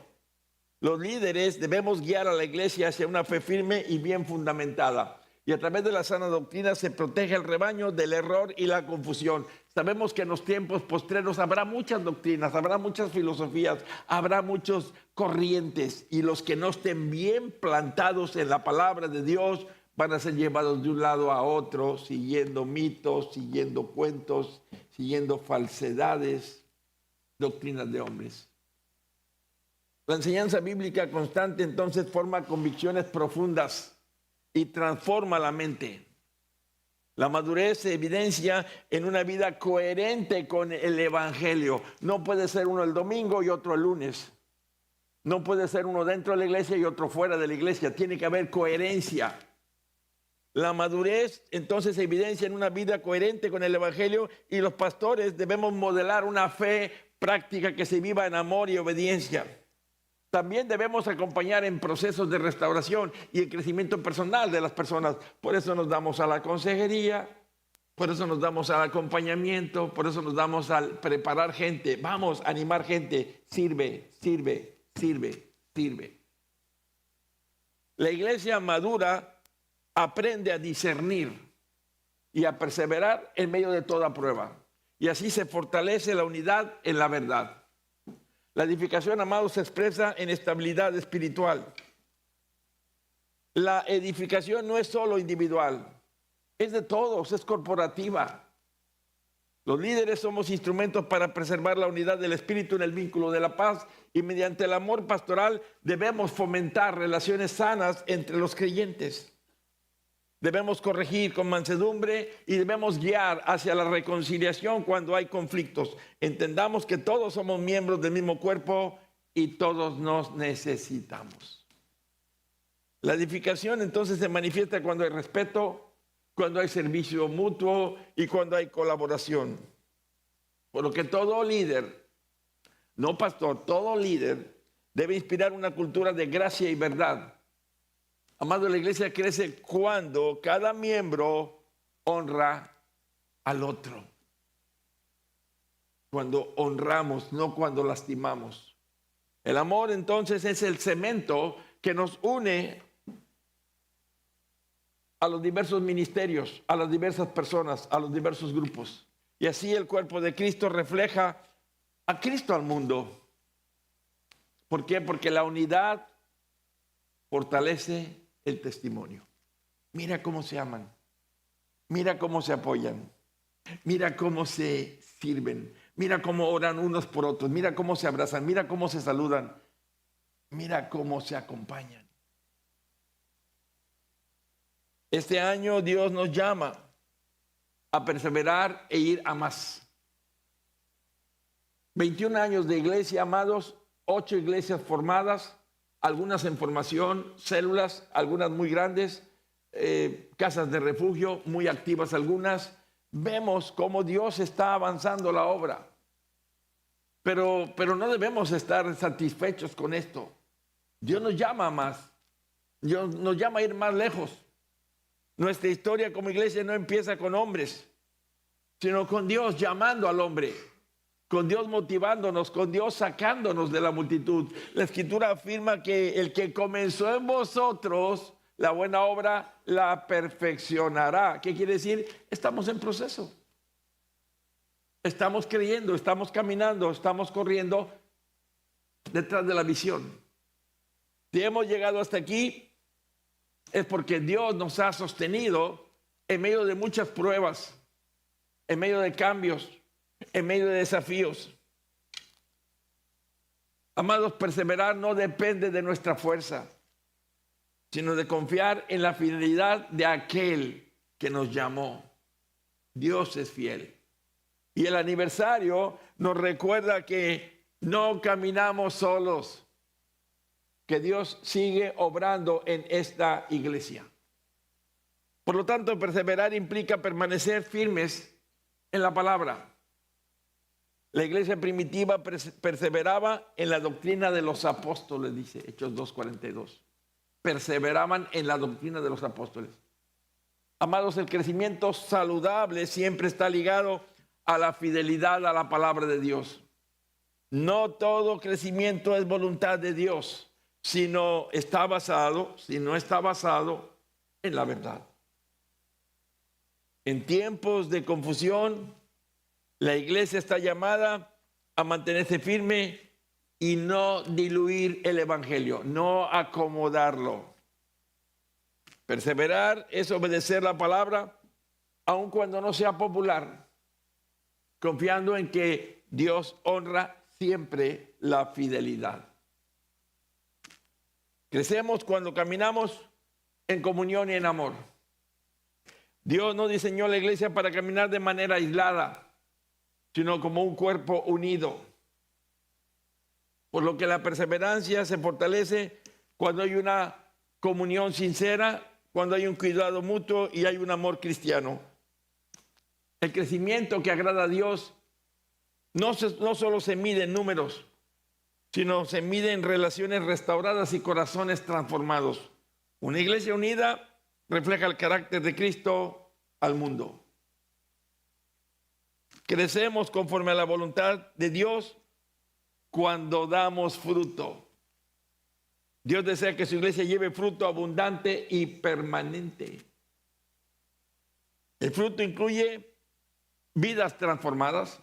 Los líderes debemos guiar a la iglesia hacia una fe firme y bien fundamentada. Y a través de la sana doctrina se protege el rebaño del error y la confusión. Sabemos que en los tiempos postreros habrá muchas doctrinas, habrá muchas filosofías, habrá muchas corrientes. Y los que no estén bien plantados en la palabra de Dios van a ser llevados de un lado a otro, siguiendo mitos, siguiendo cuentos, siguiendo falsedades, doctrinas de hombres. La enseñanza bíblica constante entonces forma convicciones profundas y transforma la mente. La madurez se evidencia en una vida coherente con el evangelio. No puede ser uno el domingo y otro el lunes. No puede ser uno dentro de la iglesia y otro fuera de la iglesia. Tiene que haber coherencia. La madurez entonces se evidencia en una vida coherente con el evangelio y los pastores debemos modelar una fe práctica que se viva en amor y obediencia. También debemos acompañar en procesos de restauración y el crecimiento personal de las personas. Por eso nos damos a la consejería, por eso nos damos al acompañamiento, por eso nos damos al preparar gente. Vamos a animar gente. Sirve, sirve, sirve, sirve. La iglesia madura aprende a discernir y a perseverar en medio de toda prueba. Y así se fortalece la unidad en la verdad. La edificación, amados, se expresa en estabilidad espiritual. La edificación no es solo individual, es de todos, es corporativa. Los líderes somos instrumentos para preservar la unidad del espíritu en el vínculo de la paz y mediante el amor pastoral debemos fomentar relaciones sanas entre los creyentes. Debemos corregir con mansedumbre y debemos guiar hacia la reconciliación cuando hay conflictos. Entendamos que todos somos miembros del mismo cuerpo y todos nos necesitamos. La edificación entonces se manifiesta cuando hay respeto, cuando hay servicio mutuo y cuando hay colaboración. Por lo que todo líder, no pastor, todo líder debe inspirar una cultura de gracia y verdad. Amado, la iglesia crece cuando cada miembro honra al otro. Cuando honramos, no cuando lastimamos. El amor entonces es el cemento que nos une a los diversos ministerios, a las diversas personas, a los diversos grupos. Y así el cuerpo de Cristo refleja a Cristo al mundo. ¿Por qué? Porque la unidad fortalece el testimonio. Mira cómo se aman, mira cómo se apoyan, mira cómo se sirven, mira cómo oran unos por otros, mira cómo se abrazan, mira cómo se saludan, mira cómo se acompañan. Este año Dios nos llama a perseverar e ir a más. 21 años de iglesia, amados, 8 iglesias formadas, algunas en formación, células, algunas muy grandes, casas de refugio, muy activas algunas. Vemos cómo Dios está avanzando la obra. Pero no debemos estar satisfechos con esto. Dios nos llama a más. Dios nos llama a ir más lejos. Nuestra historia como iglesia no empieza con hombres, sino con Dios llamando al hombre, con Dios motivándonos, con Dios sacándonos de la multitud. La Escritura afirma que el que comenzó en vosotros la buena obra la perfeccionará. ¿Qué quiere decir? Estamos en proceso. Estamos creyendo, estamos caminando, estamos corriendo detrás de la visión. Si hemos llegado hasta aquí, es porque Dios nos ha sostenido en medio de muchas pruebas, en medio de cambios, en medio de desafíos. Amados, perseverar no depende de nuestra fuerza, sino de confiar en la fidelidad de aquel que nos llamó. Dios es fiel. Y el aniversario nos recuerda que no caminamos solos, que Dios sigue obrando en esta iglesia. Por lo tanto, perseverar implica permanecer firmes en la palabra. La iglesia primitiva perseveraba en la doctrina de los apóstoles, dice Hechos 2:42. Perseveraban en la doctrina de los apóstoles. Amados, el crecimiento saludable siempre está ligado a la fidelidad a la palabra de Dios. No todo crecimiento es voluntad de Dios, si no está basado en la verdad. En tiempos de confusión, la iglesia está llamada a mantenerse firme y no diluir el evangelio, no acomodarlo. Perseverar es obedecer la palabra, aun cuando no sea popular, confiando en que Dios honra siempre la fidelidad. Crecemos cuando caminamos en comunión y en amor. Dios no diseñó la iglesia para caminar de manera aislada, sino como un cuerpo unido. Por lo que la perseverancia se fortalece cuando hay una comunión sincera, cuando hay un cuidado mutuo y hay un amor cristiano. El crecimiento que agrada a Dios no solo se mide en números, sino se mide en relaciones restauradas y corazones transformados. Una iglesia unida refleja el carácter de Cristo al mundo. Crecemos conforme a la voluntad de Dios cuando damos fruto. Dios desea que su iglesia lleve fruto abundante y permanente. El fruto incluye vidas transformadas,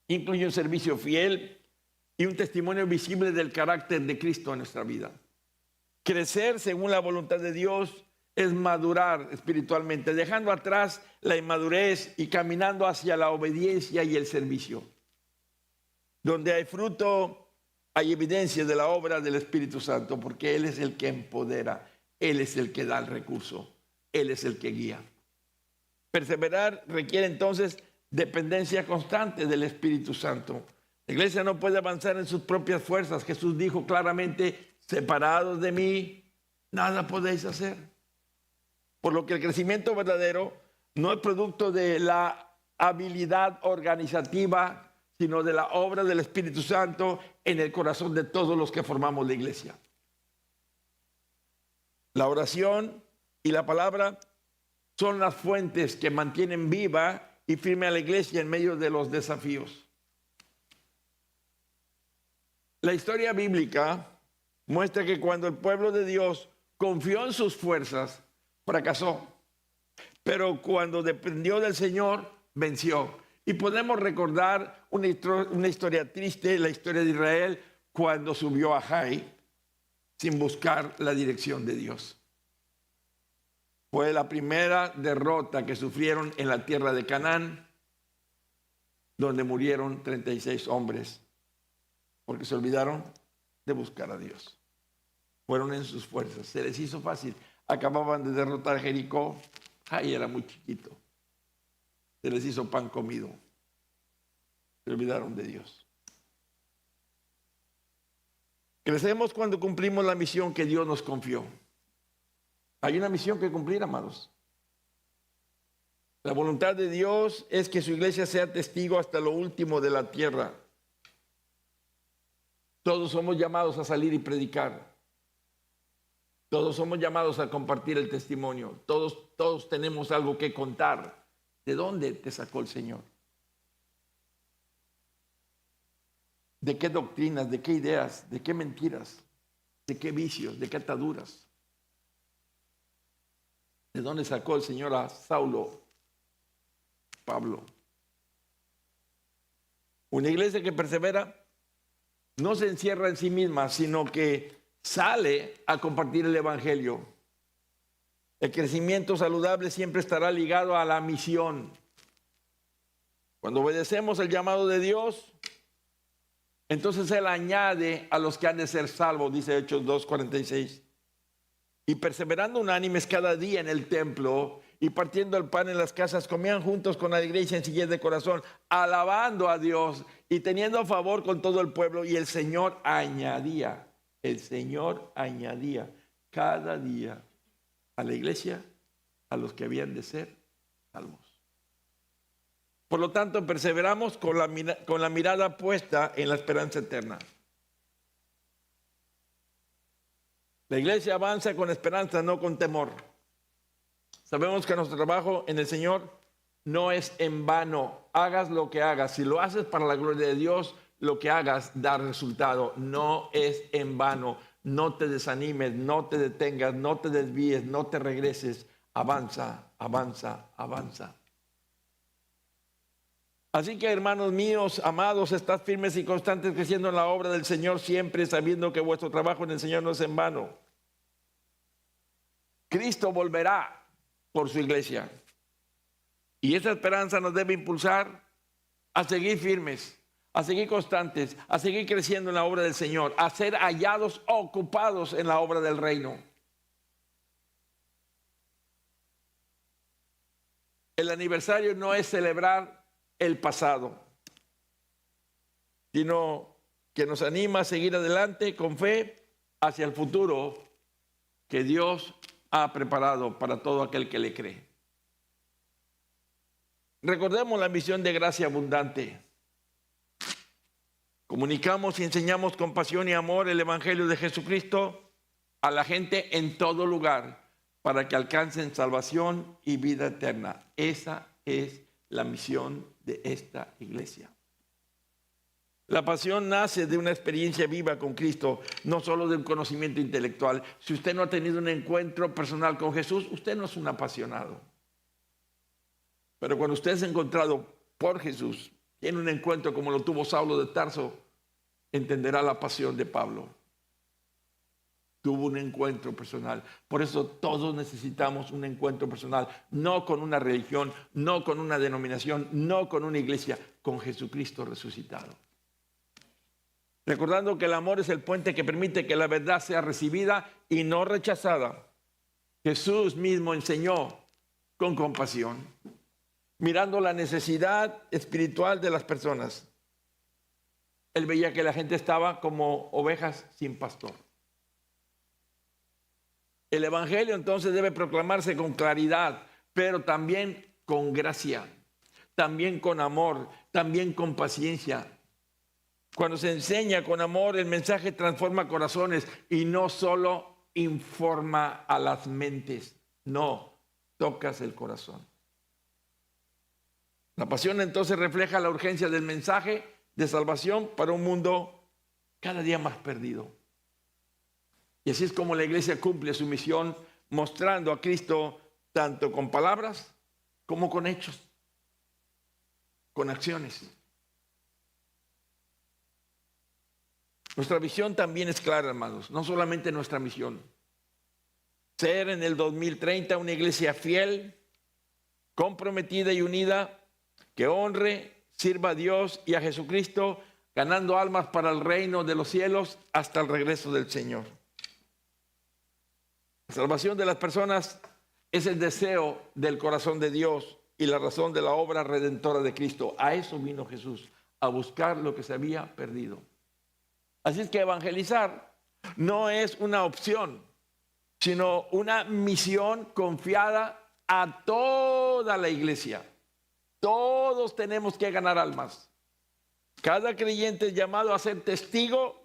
incluye un servicio fiel y un testimonio visible del carácter de Cristo en nuestra vida. Crecer según la voluntad de Dios es madurar espiritualmente, dejando atrás la inmadurez y caminando hacia la obediencia y el servicio. Donde hay fruto, hay evidencia de la obra del Espíritu Santo, porque Él es el que empodera, Él es el que da el recurso, Él es el que guía. Perseverar requiere entonces dependencia constante del Espíritu Santo. La iglesia no puede avanzar en sus propias fuerzas. Jesús dijo claramente, separados de mí, nada podéis hacer. Por lo que el crecimiento verdadero no es producto de la habilidad organizativa, sino de la obra del Espíritu Santo en el corazón de todos los que formamos la iglesia. La oración y la palabra son las fuentes que mantienen viva y firme a la iglesia en medio de los desafíos. La historia bíblica muestra que cuando el pueblo de Dios confió en sus fuerzas, fracasó. Pero cuando dependió del Señor, venció. Y podemos recordar una historia triste, la historia de Israel, cuando subió a Jai sin buscar la dirección de Dios. Fue la primera derrota que sufrieron en la tierra de Canaán, donde murieron 36 hombres, porque se olvidaron de buscar a Dios. Fueron en sus fuerzas, se les hizo fácil. Acababan de derrotar Jericó, Jai era muy chiquito. Se les hizo pan comido. Se olvidaron de Dios. Crecemos cuando cumplimos la misión que Dios nos confió. Hay una misión que cumplir, amados. La voluntad de Dios es que su iglesia sea testigo hasta lo último de la tierra. Todos somos llamados a salir y predicar. Todos somos llamados a compartir el testimonio. Todos tenemos algo que contar. ¿De dónde te sacó el Señor? ¿De qué doctrinas? ¿De qué ideas? ¿De qué mentiras? ¿De qué vicios? ¿De qué ataduras? ¿De dónde sacó el Señor a Saulo, Pablo? Una iglesia que persevera no se encierra en sí misma, sino que sale a compartir el evangelio. El crecimiento saludable siempre estará ligado a la misión. Cuando obedecemos el llamado de Dios, entonces Él añade a los que han de ser salvos, dice Hechos 2:46. Y perseverando unánimes cada día en el templo y partiendo el pan en las casas, comían juntos con alegría y sencillez de corazón, alabando a Dios y teniendo favor con todo el pueblo. Y el Señor añadía cada día a la iglesia a los que habían de ser salvos. Por lo tanto, perseveramos con la mirada puesta en la esperanza eterna. La iglesia avanza con esperanza, no con temor. Sabemos que nuestro trabajo en el Señor no es en vano. Hagas lo que hagas. Si lo haces para la gloria de Dios, lo que hagas da resultado. No es en vano. No te desanimes, no te detengas, no te desvíes, no te regreses. Avanza, avanza, avanza. Así que, hermanos míos, amados, estad firmes y constantes creciendo en la obra del Señor, siempre sabiendo que vuestro trabajo en el Señor no es en vano. Cristo volverá por su iglesia. Y esa esperanza nos debe impulsar a seguir firmes, a seguir constantes, a seguir creciendo en la obra del Señor, a ser hallados ocupados en la obra del reino. El aniversario no es celebrar el pasado, sino que nos anima a seguir adelante con fe hacia el futuro que Dios ha preparado para todo aquel que le cree. Recordemos la misión de Gracia Abundante. Comunicamos y enseñamos con pasión y amor el Evangelio de Jesucristo a la gente en todo lugar para que alcancen salvación y vida eterna. Esa es la misión de esta iglesia. La pasión nace de una experiencia viva con Cristo, no solo de un conocimiento intelectual. Si usted no ha tenido un encuentro personal con Jesús, usted no es un apasionado. Pero cuando usted es encontrado por Jesús, tiene un encuentro como lo tuvo Saulo de Tarso, entenderá la pasión de Pablo. Tuvo un encuentro personal. Por eso todos necesitamos un encuentro personal, no con una religión, no con una denominación, no con una iglesia, con Jesucristo resucitado. Recordando que el amor es el puente que permite que la verdad sea recibida y no rechazada. Jesús mismo enseñó con compasión, mirando la necesidad espiritual de las personas. Él veía que la gente estaba como ovejas sin pastor. El Evangelio entonces debe proclamarse con claridad, pero también con gracia, también con amor, también con paciencia. Cuando se enseña con amor, el mensaje transforma corazones y no solo informa a las mentes, no, tocas el corazón. La pasión entonces refleja la urgencia del mensaje de salvación para un mundo cada día más perdido. Y así es como la iglesia cumple su misión, mostrando a Cristo tanto con palabras como con hechos, con acciones. Nuestra visión también es clara, hermanos, no solamente nuestra misión. Ser en el 2030 una iglesia fiel, comprometida y unida, que honre, sirva a Dios y a Jesucristo, ganando almas para el reino de los cielos hasta el regreso del Señor. La salvación de las personas es el deseo del corazón de Dios y la razón de la obra redentora de Cristo. A eso vino Jesús, a buscar lo que se había perdido. Así es que evangelizar no es una opción, sino una misión confiada a toda la iglesia. Todos tenemos que ganar almas. Cada creyente es llamado a ser testigo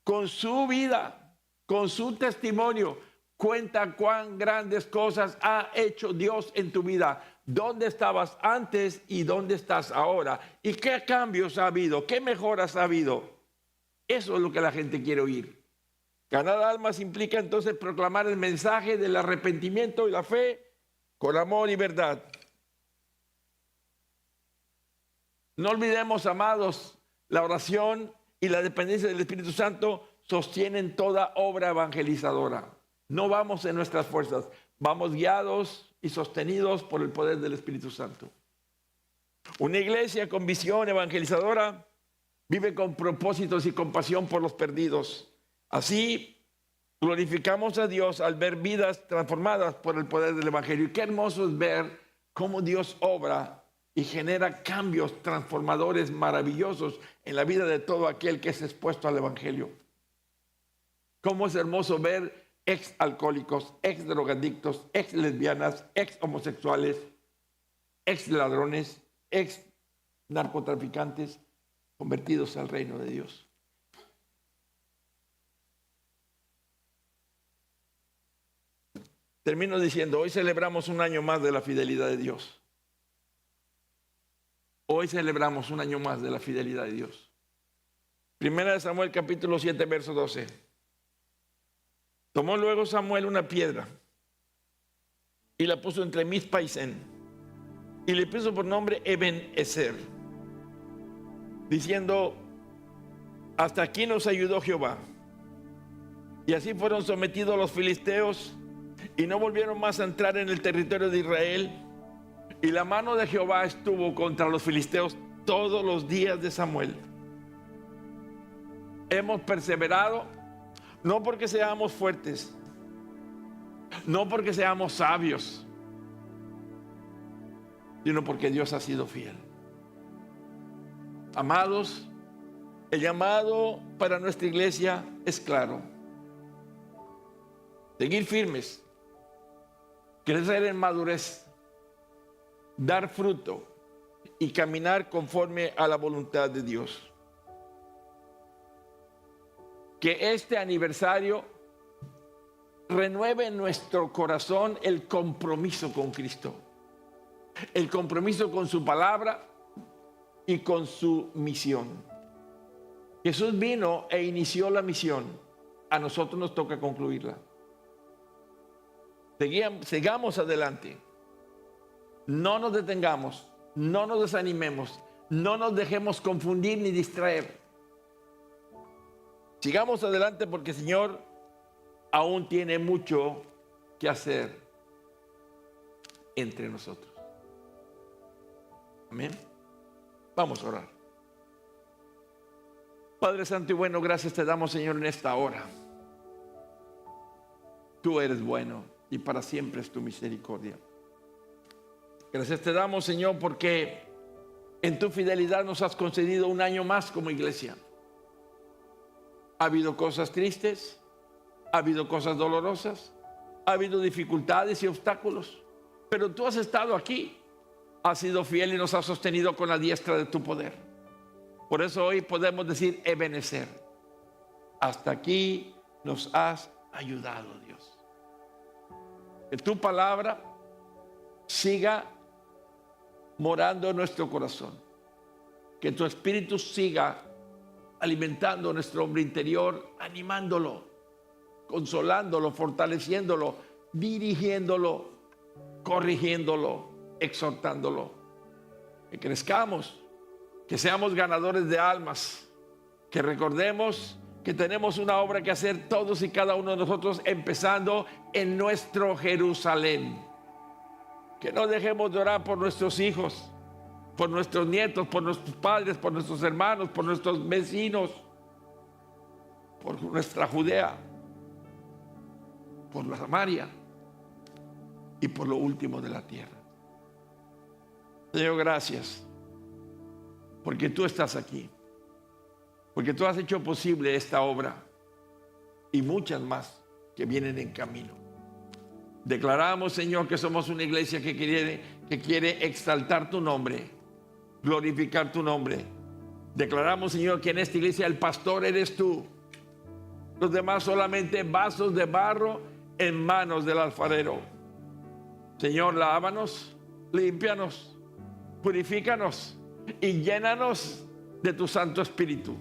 con su vida, con su testimonio, cuenta cuán grandes cosas ha hecho Dios en tu vida. ¿Dónde estabas antes y dónde estás ahora? ¿Y qué cambios ha habido? ¿Qué mejoras ha habido? Eso es lo que la gente quiere oír. Ganar almas implica entonces proclamar el mensaje del arrepentimiento y la fe con amor y verdad. No olvidemos, amados, la oración y la dependencia del Espíritu Santo sostienen toda obra evangelizadora. No vamos en nuestras fuerzas, vamos guiados y sostenidos por el poder del Espíritu Santo. Una iglesia con visión evangelizadora vive con propósitos y compasión por los perdidos. Así glorificamos a Dios al ver vidas transformadas por el poder del Evangelio. Y qué hermoso es ver cómo Dios obra y genera cambios transformadores maravillosos en la vida de todo aquel que es expuesto al Evangelio. Cómo es hermoso ver ex alcohólicos, ex drogadictos, ex lesbianas, ex homosexuales, ex ladrones, ex narcotraficantes convertidos al reino de Dios. Termino diciendo, hoy celebramos un año más de la fidelidad de Dios. Hoy celebramos un año más de la fidelidad de Dios. Primera de Samuel capítulo 7, verso 12. Tomó luego Samuel una piedra y la puso entre Mizpa y Sen, y le puso por nombre Eben-Ezer, diciendo, hasta aquí nos ayudó Jehová. Y así fueron sometidos los filisteos y no volvieron más a entrar en el territorio de Israel. Y la mano de Jehová estuvo contra los filisteos todos los días de Samuel. Hemos perseverado, no porque seamos fuertes, no porque seamos sabios, sino porque Dios ha sido fiel. Amados, el llamado para nuestra iglesia es claro. Seguir firmes, crecer en madurez, dar fruto y caminar conforme a la voluntad de Dios. Que este aniversario renueve en nuestro corazón el compromiso con Cristo, el compromiso con su palabra y con su misión. Jesús vino e inició la misión, a nosotros nos toca concluirla. Sigamos adelante. No nos detengamos, no nos desanimemos, no nos dejemos confundir ni distraer. Sigamos adelante porque el Señor aún tiene mucho que hacer entre nosotros. Amén. Vamos a orar. Padre Santo y bueno, gracias te damos, Señor, en esta hora. Tú eres bueno y para siempre es tu misericordia. Gracias te damos, Señor, porque en tu fidelidad nos has concedido un año más como iglesia. Ha habido cosas tristes, ha habido cosas dolorosas, ha habido dificultades y obstáculos, pero tú has estado aquí, has sido fiel y nos has sostenido con la diestra de tu poder. Por eso hoy podemos decir Ebenezer. Hasta aquí nos has ayudado, Dios. Que tu palabra siga morando en nuestro corazón. Que tu espíritu siga alimentando nuestro hombre interior, animándolo, consolándolo, fortaleciéndolo, dirigiéndolo, corrigiéndolo, exhortándolo. Que crezcamos, que seamos ganadores de almas, que recordemos que tenemos una obra que hacer todos y cada uno de nosotros, empezando en nuestro Jerusalén. Que no dejemos de orar por nuestros hijos, por nuestros nietos, por nuestros padres, por nuestros hermanos, por nuestros vecinos, por nuestra Judea, por la Samaria y por lo último de la tierra. Señor, gracias, porque tú estás aquí, porque tú has hecho posible esta obra y muchas más que vienen en camino. Declaramos, Señor, que somos una iglesia que quiere exaltar tu nombre, glorificar tu nombre. Declaramos, Señor, que en esta iglesia el pastor eres tú Los demás solamente vasos de barro en manos del alfarero. Señor, lávanos, límpianos, purifícanos y llénanos de tu Santo Espíritu.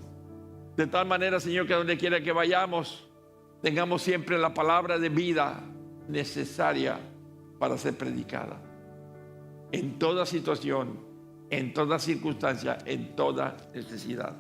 De tal manera, Señor, que donde quiera que vayamos, tengamos siempre la palabra de vida necesaria para ser predicada. En toda situación, en toda circunstancia, en toda necesidad.